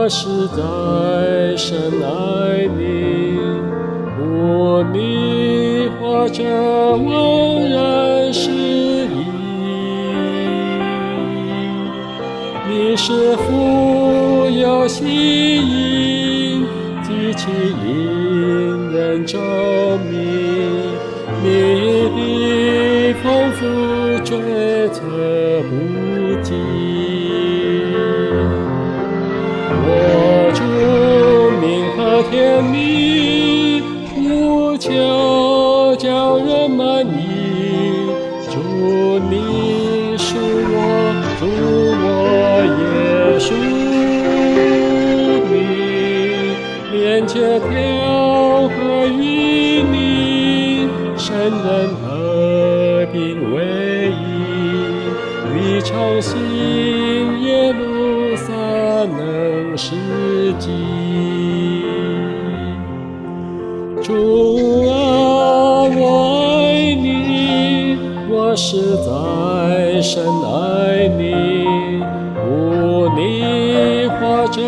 我实在深爱你，无你或者枉然失意。你是富有吸引，极其引人着迷，你的丰富追测不尽。我主名和甜蜜，无求叫人满意。主你属我，主我也属你，连接调和与你，神人和平为一，与常行耶路撒冷世纪。主啊，我爱你，我实在深爱你，无你或者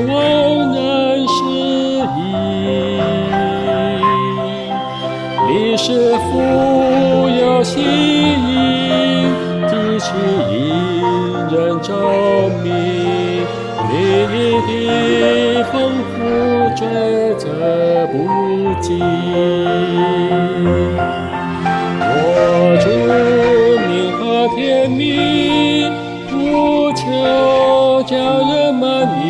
枉然失意。你是富有吸引，极其引人着迷，你的丰富追测不尽。我主名和甜蜜，无求叫人满意。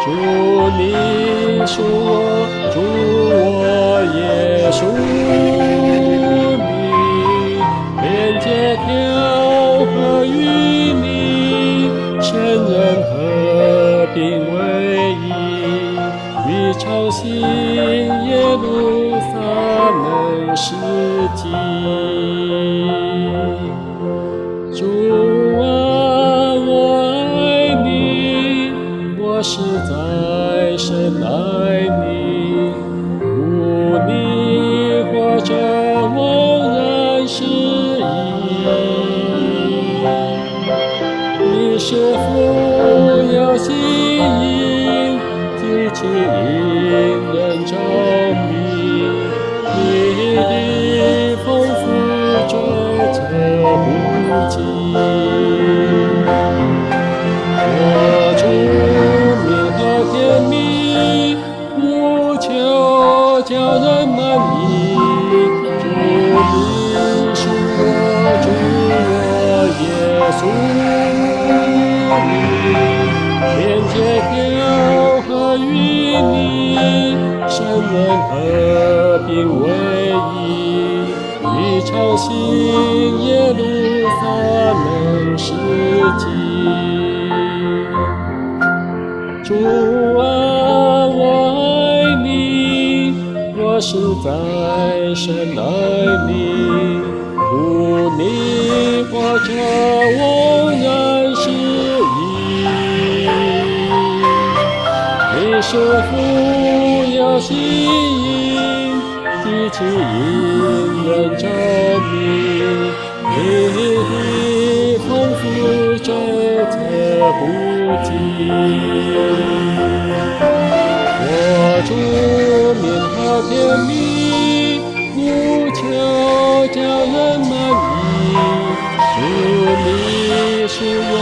主你属我，主我也属你，连接调和与你，神人和平为一，与常行耶路撒冷世纪。主啊，我爱你，我实在深爱你，无你或者枉然失意。你是富有吸引，极其引人着迷，你的丰富追测不尽。我主名和甜蜜，无求叫人满意。主你属我，主我也属你，连接调和与你，神人和平为一，与常行耶路撒冷世纪。主啊，我爱你，我实在深爱你，无你或者枉然失意。你是富有吸引，极其引人着迷，你的丰富追测不尽。我主名和甜蜜，无求叫人满意。主你属我，